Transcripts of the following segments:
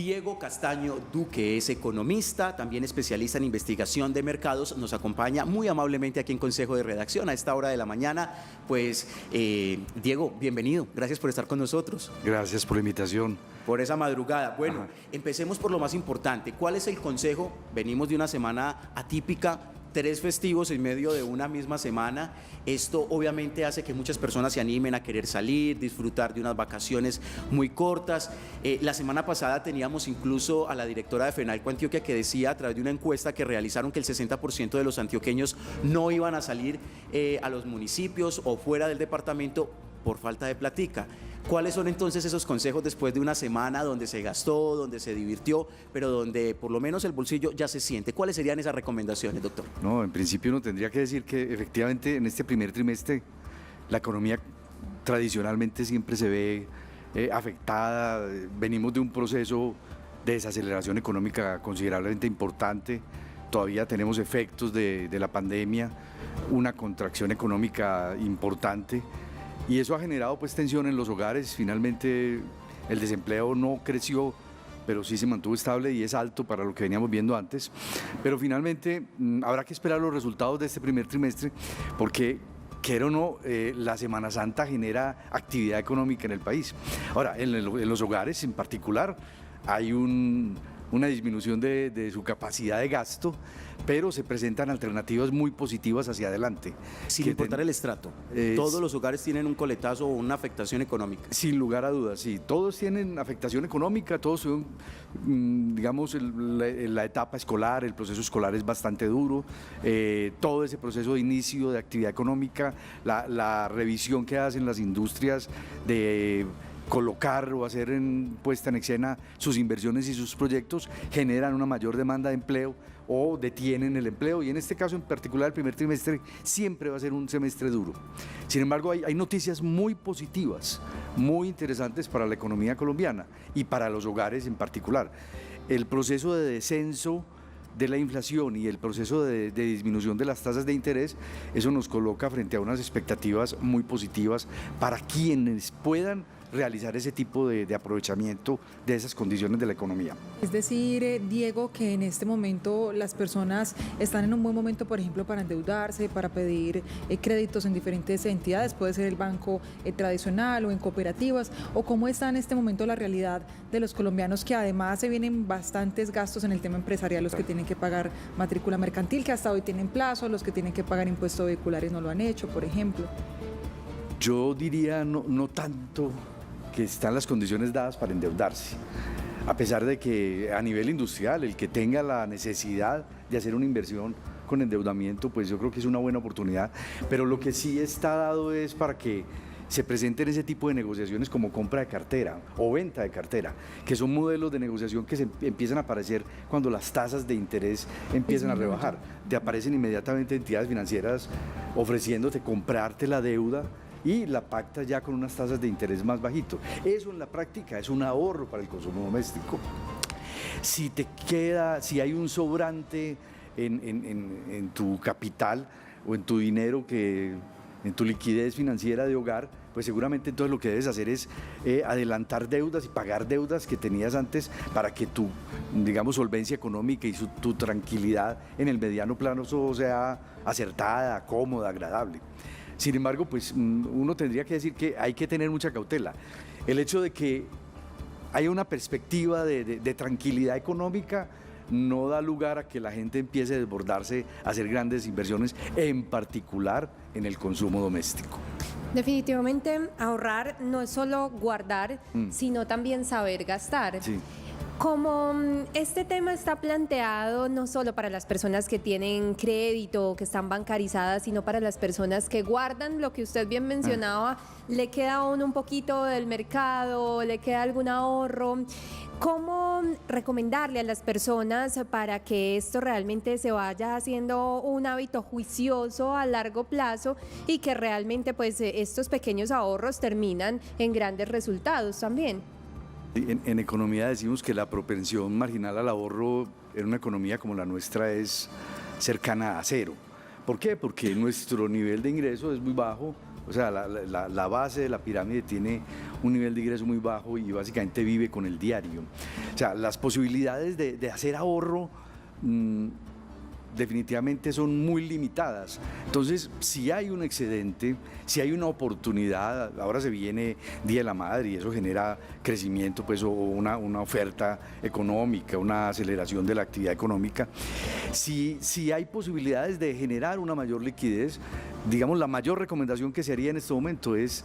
Diego Castaño Duque es economista, también especialista en investigación de mercados, nos acompaña muy amablemente aquí en Consejo de Redacción a esta hora de la mañana. Pues, Diego, bienvenido, gracias por estar con nosotros. Gracias por la invitación. Por esa madrugada. Bueno, Ajá. Empecemos por lo más importante. ¿Cuál es el consejo? Venimos de una semana atípica, 3 festivos en medio de una misma semana. Esto obviamente hace que muchas personas se animen a querer salir, disfrutar de unas vacaciones muy cortas. La semana pasada teníamos incluso a la directora de FENALCO Antioquia que decía a través de una encuesta que realizaron que el 60% de los antioqueños no iban a salir a los municipios o fuera del departamento por falta de platica. ¿Cuáles son entonces esos consejos después de una semana donde se gastó, donde se divirtió, pero donde por lo menos el bolsillo ya se siente? ¿Cuáles serían esas recomendaciones, doctor? No, en principio uno tendría que decir que efectivamente en este primer trimestre la economía tradicionalmente siempre se ve afectada. Venimos de un proceso de desaceleración económica considerablemente importante. Todavía tenemos efectos de la pandemia, una contracción económica importante. Y eso ha generado pues tensión en los hogares. Finalmente el desempleo no creció, pero sí se mantuvo estable y es alto para lo que veníamos viendo antes. Pero finalmente habrá que esperar los resultados de este primer trimestre porque, quiera o no, la Semana Santa genera actividad económica en el país. Ahora, en los hogares en particular hay una disminución de su capacidad de gasto, pero se presentan alternativas muy positivas hacia adelante. Sin importar el estrato, todos los hogares tienen un coletazo o una afectación económica. Sin lugar a dudas, sí, todos tienen afectación económica, todos son, digamos, la etapa escolar, el proceso escolar es bastante duro, todo ese proceso de inicio de actividad económica, la revisión que hacen las industrias de colocar o hacer puesta en escena sus inversiones y sus proyectos generan una mayor demanda de empleo o detienen el empleo, y en este caso en particular el primer trimestre siempre va a ser un semestre duro. Sin embargo, hay noticias muy positivas, muy interesantes para la economía colombiana y para los hogares en particular. El proceso de descenso de la inflación y el proceso de disminución de las tasas de interés, eso nos coloca frente a unas expectativas muy positivas para quienes puedan realizar ese tipo de aprovechamiento de esas condiciones de la economía. Es decir, Diego, que en este momento las personas están en un buen momento, por ejemplo, para endeudarse, para pedir créditos en diferentes entidades, puede ser el banco tradicional o en cooperativas, o cómo está en este momento la realidad de los colombianos, que además se vienen bastantes gastos en el tema empresarial, los que tienen que pagar matrícula mercantil, que hasta hoy tienen plazo, los que tienen que pagar impuestos vehiculares no lo han hecho, por ejemplo. Yo diría no tanto que están las condiciones dadas para endeudarse, a pesar de que a nivel industrial el que tenga la necesidad de hacer una inversión con endeudamiento, pues yo creo que es una buena oportunidad, pero lo que sí está dado es para que se presenten ese tipo de negociaciones como compra de cartera o venta de cartera, que son modelos de negociación que se empiezan a aparecer cuando las tasas de interés empiezan a rebajar. Te aparecen inmediatamente entidades financieras ofreciéndote comprarte la deuda y la pacta ya con unas tasas de interés más bajito. Eso en la práctica es un ahorro para el consumo doméstico. Si hay un sobrante en tu capital o en tu dinero, en tu liquidez financiera de hogar, pues seguramente entonces lo que debes hacer es adelantar deudas y pagar deudas que tenías antes para que tu, digamos, solvencia económica y tu tranquilidad en el mediano plano sea acertada, cómoda, agradable. Sin embargo, pues uno tendría que decir que hay que tener mucha cautela. El hecho de que haya una perspectiva de tranquilidad económica no da lugar a que la gente empiece a desbordarse a hacer grandes inversiones, en particular en el consumo doméstico. Definitivamente ahorrar no es solo guardar, sino también saber gastar. Sí. Como este tema está planteado no solo para las personas que tienen crédito, que están bancarizadas, sino para las personas que guardan, lo que usted bien mencionaba, le queda a uno un poquito del mercado, le queda algún ahorro. ¿Cómo recomendarle a las personas para que esto realmente se vaya haciendo un hábito juicioso a largo plazo y que realmente pues estos pequeños ahorros terminan en grandes resultados también? En economía decimos que la propensión marginal al ahorro en una economía como la nuestra es cercana a cero. ¿Por qué? Porque nuestro nivel de ingreso es muy bajo, O sea, la base de la pirámide tiene un nivel de ingreso muy bajo y básicamente vive con el diario. O sea, las posibilidades de hacer ahorro definitivamente son muy limitadas. Entonces, si hay un excedente, si hay una oportunidad, ahora se viene Día de la Madre y eso genera crecimiento, pues, o una oferta económica, una aceleración de la actividad económica. Si hay posibilidades de generar una mayor liquidez, digamos, la mayor recomendación que se haría en este momento es,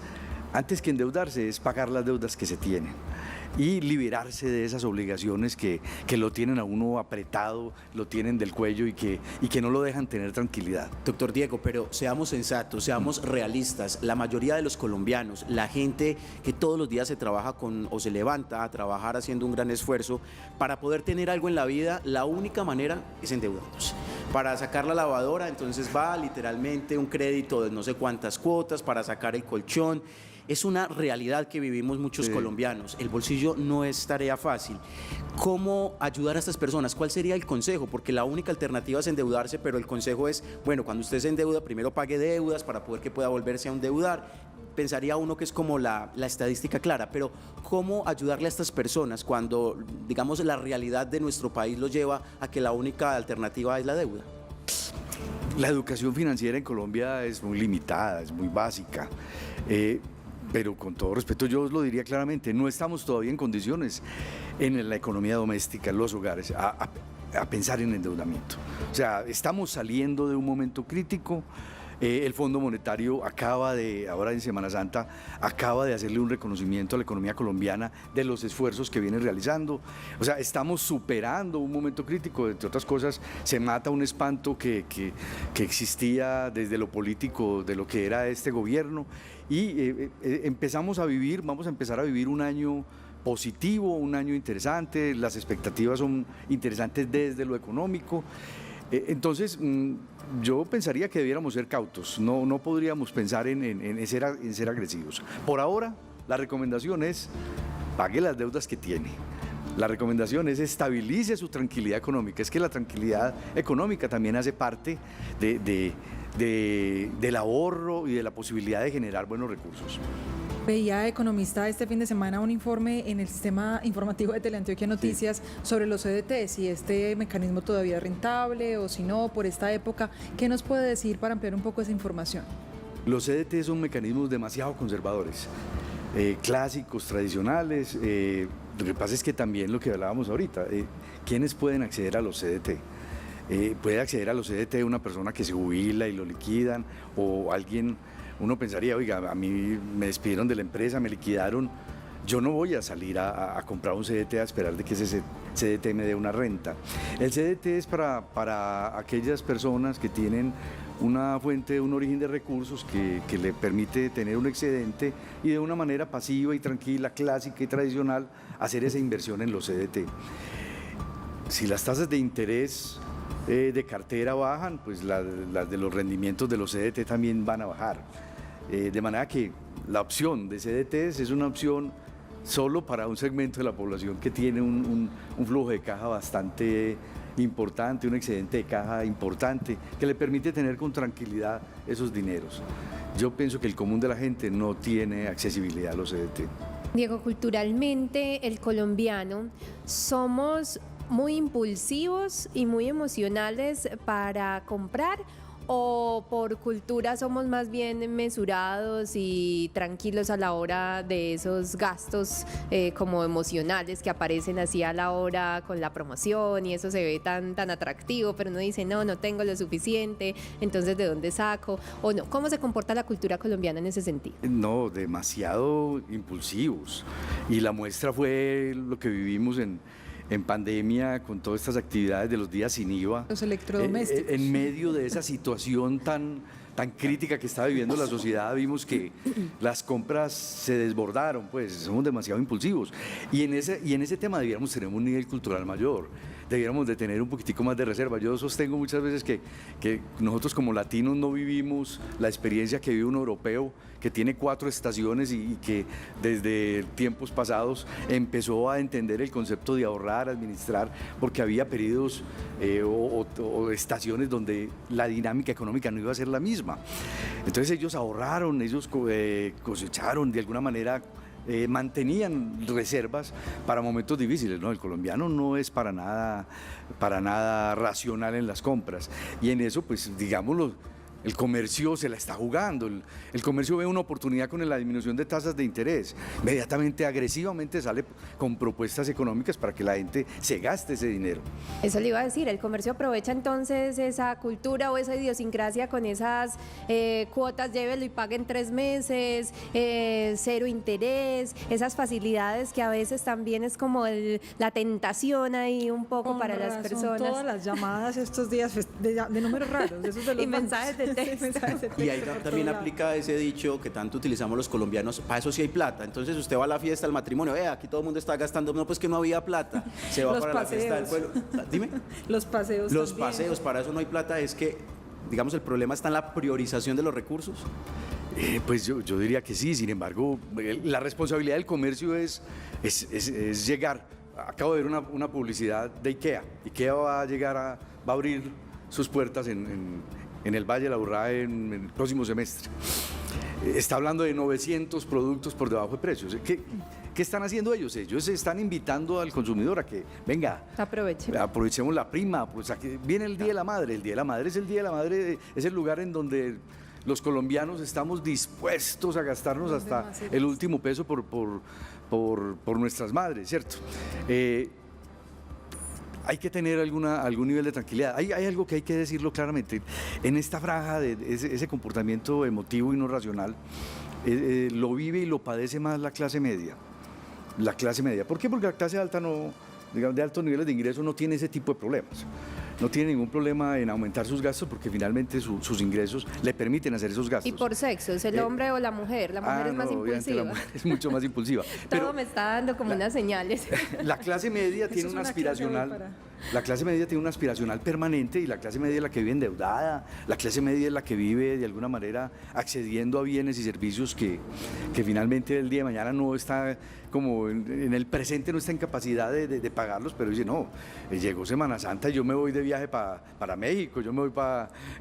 antes que endeudarse, es pagar las deudas que se tienen y liberarse de esas obligaciones que lo tienen a uno apretado, lo tienen del cuello y que no lo dejan tener tranquilidad. Doctor Diego, pero seamos sensatos, seamos realistas. La mayoría de los colombianos, la gente que todos los días se trabaja o se levanta a trabajar haciendo un gran esfuerzo para poder tener algo en la vida, la única manera es endeudándose. Para sacar la lavadora, entonces va literalmente un crédito de no sé cuántas cuotas para sacar el colchón. Es una realidad que vivimos muchos colombianos. El bolsillo no es tarea fácil. ¿Cómo ayudar a estas personas? ¿Cuál sería el consejo? Porque la única alternativa es endeudarse, pero el consejo es, bueno, cuando usted se endeuda, primero pague deudas para poder que pueda volverse a endeudar. Pensaría uno que es como la estadística clara, pero ¿cómo ayudarle a estas personas cuando, digamos, la realidad de nuestro país los lleva a que la única alternativa es la deuda? La educación financiera en Colombia es muy limitada, es muy básica. Pero con todo respeto yo os lo diría claramente, no estamos todavía en condiciones en la economía doméstica, en los hogares, a pensar en endeudamiento. O sea, estamos saliendo de un momento crítico. El Fondo Monetario ahora en Semana Santa, acaba de hacerle un reconocimiento a la economía colombiana de los esfuerzos que viene realizando. O sea, estamos superando un momento crítico, entre otras cosas, se mata un espanto que existía desde lo político, de lo que era este gobierno, y vamos a empezar a vivir un año positivo, un año interesante, las expectativas son interesantes desde lo económico. Entonces, yo pensaría que debiéramos ser cautos, no podríamos pensar en ser agresivos. Por ahora, la recomendación es pague las deudas que tiene. La recomendación es estabilice su tranquilidad económica. Es que la tranquilidad económica también hace parte del ahorro y de la posibilidad de generar buenos recursos. Veía, economista, este fin de semana un informe en el sistema informativo de Teleantioquia Noticias sobre los CDT, si este mecanismo todavía es rentable o si no, por esta época. ¿Qué nos puede decir para ampliar un poco esa información? Los CDT son mecanismos demasiado conservadores, clásicos, tradicionales. Lo que pasa es que también lo que hablábamos ahorita, ¿quiénes pueden acceder a los CDT? Puede acceder a los CDT una persona que se jubila y lo liquidan, o alguien. Uno pensaría, oiga, a mí me despidieron de la empresa, me liquidaron, yo no voy a salir a comprar un CDT a esperar de que ese CDT me dé una renta. El CDT es para aquellas personas que tienen una fuente, un origen de recursos que le permite tener un excedente y de una manera pasiva y tranquila, clásica y tradicional, hacer esa inversión en los CDT. Si las tasas de interés de cartera bajan, pues las de los rendimientos de los CDT también van a bajar. De manera que la opción de CDTs es una opción solo para un segmento de la población que tiene un flujo de caja bastante importante, un excedente de caja importante, que le permite tener con tranquilidad esos dineros. Yo pienso que el común de la gente no tiene accesibilidad a los CDT. Diego, culturalmente el colombiano somos muy impulsivos y muy emocionales para comprar, o por cultura somos más bien mesurados y tranquilos a la hora de esos gastos como emocionales que aparecen así a la hora con la promoción y eso se ve tan atractivo, pero uno dice no tengo lo suficiente, entonces ¿de dónde saco? O no, ¿cómo se comporta la cultura colombiana en ese sentido? No, demasiado impulsivos, y la muestra fue lo que vivimos en pandemia, con todas estas actividades de los días sin IVA. Los electrodomésticos. En medio de esa situación tan crítica que estaba viviendo la sociedad, vimos que las compras se desbordaron, pues somos demasiado impulsivos. Y en ese tema debiéramos tener un nivel cultural mayor. debiéramos de tener un poquitico más de reserva. Yo sostengo muchas veces que nosotros como latinos no vivimos la experiencia que vive un europeo que tiene 4 estaciones y que desde tiempos pasados empezó a entender el concepto de ahorrar, administrar, porque había periodos o estaciones donde la dinámica económica no iba a ser la misma. Entonces ellos ahorraron, ellos cosecharon de alguna manera, mantenían reservas para momentos difíciles, ¿no? El colombiano no es para nada racional en las compras, y en eso, pues, digámoslo, el comercio se la está jugando. El comercio ve una oportunidad con la disminución de tasas de interés. Inmediatamente, agresivamente sale con propuestas económicas para que la gente se gaste ese dinero. Eso le iba a decir, el comercio aprovecha entonces esa cultura o esa idiosincrasia con esas cuotas, llévelo y pague en 3 meses, 0 interés, esas facilidades que a veces también es como la tentación ahí un poco Con para las razón, personas. Todas las llamadas estos días pues, de números raros, de esos de los Y mensajes de texto. mensajes de Y ahí texto por también todo lado. aplica ese dicho que tanto utilizamos los colombianos, para eso sí hay plata. Entonces usted va a la fiesta, al matrimonio, aquí todo el mundo está gastando, no, pues que no había plata. Se va Los para la fiesta del paseos. pueblo. Dime. Los paseos Los también. paseos, para eso no hay plata, es que, digamos, el problema está en la priorización de los recursos. Pues yo diría que sí, sin embargo, la responsabilidad del comercio es llegar. Acabo de ver una publicidad de IKEA. IKEA va a abrir sus puertas en el Valle de la Aburrá en el próximo semestre. Está hablando de 900 productos por debajo de precios. ¿Qué están haciendo ellos? Ellos están invitando al consumidor a que, venga, aprovechemos la prima, pues aquí viene el Día de la Madre. El Día de la Madre es el Día de la Madre, es el lugar en donde los colombianos estamos dispuestos a gastarnos hasta el último peso por nuestras madres, ¿cierto? Hay que tener algún nivel de tranquilidad. Hay algo que hay que decirlo claramente. En esta franja de ese comportamiento emotivo y no racional, lo vive y lo padece más la clase media. La clase media. ¿Por qué? Porque la clase alta no, digamos, de altos niveles de ingresos no tiene ese tipo de problemas. No tiene ningún problema en aumentar sus gastos porque finalmente sus ingresos le permiten hacer esos gastos. ¿Y por sexo? ¿Es el hombre o la mujer? La mujer es más no, obviamente impulsiva. La mujer es mucho más impulsiva. Todo me está dando como unas señales. La clase media tiene es una una clase hoy aspiracional. La clase media tiene una aspiracional permanente, y la clase media es la que vive endeudada, la clase media es la que vive de alguna manera accediendo a bienes y servicios que finalmente el día de mañana no está como en el presente, no está en capacidad de pagarlos, pero dice, no, llegó Semana Santa y yo me voy de viaje para México, yo me voy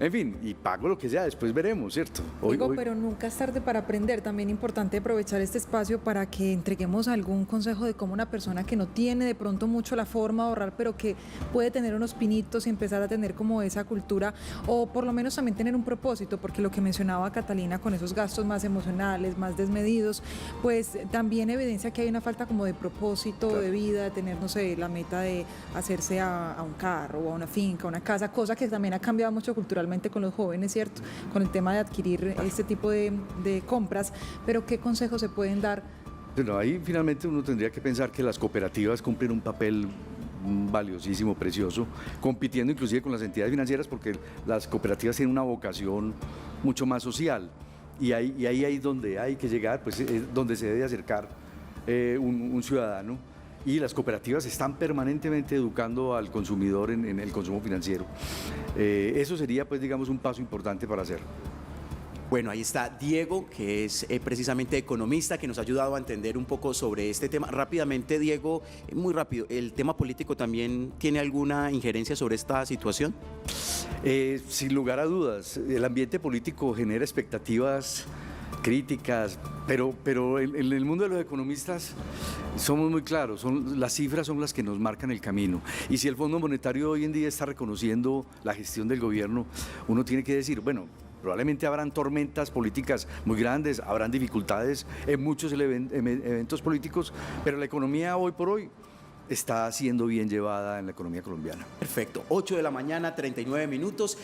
en fin, y pago lo que sea, después veremos, ¿cierto? Pero nunca es tarde para aprender. También importante aprovechar este espacio para que entreguemos algún consejo de cómo una persona que no tiene de pronto mucho la forma de ahorrar, pero que puede tener unos pinitos y empezar a tener como esa cultura, o por lo menos también tener un propósito, porque lo que mencionaba Catalina con esos gastos más emocionales, más desmedidos, pues también evidencia que hay una falta como de propósito, claro, de vida, de tener, no sé, la meta de hacerse a un carro o a una finca, a una casa, cosa que también ha cambiado mucho culturalmente con los jóvenes, ¿cierto? Con el tema de adquirir este tipo de compras, pero ¿qué consejos se pueden dar? Bueno, ahí finalmente uno tendría que pensar que las cooperativas cumplen un papel valiosísimo, precioso, compitiendo inclusive con las entidades financieras, porque las cooperativas tienen una vocación mucho más social, y ahí es donde hay que llegar, pues es donde se debe acercar un ciudadano, y las cooperativas están permanentemente educando al consumidor en el consumo financiero. Eso sería, pues, digamos, un paso importante para hacer. Bueno, ahí está Diego, que es precisamente economista, que nos ha ayudado a entender un poco sobre este tema. Rápidamente, Diego, muy rápido, ¿el tema político también tiene alguna injerencia sobre esta situación? Sin lugar a dudas, el ambiente político genera expectativas, críticas, pero en el mundo de los economistas somos muy claros, las cifras son las que nos marcan el camino. Y si el Fondo Monetario hoy en día está reconociendo la gestión del gobierno, uno tiene que decir, bueno, probablemente habrán tormentas políticas muy grandes, habrán dificultades en muchos eventos políticos, pero la economía hoy por hoy está siendo bien llevada en la economía colombiana. Perfecto, 8 de la mañana, 39 minutos.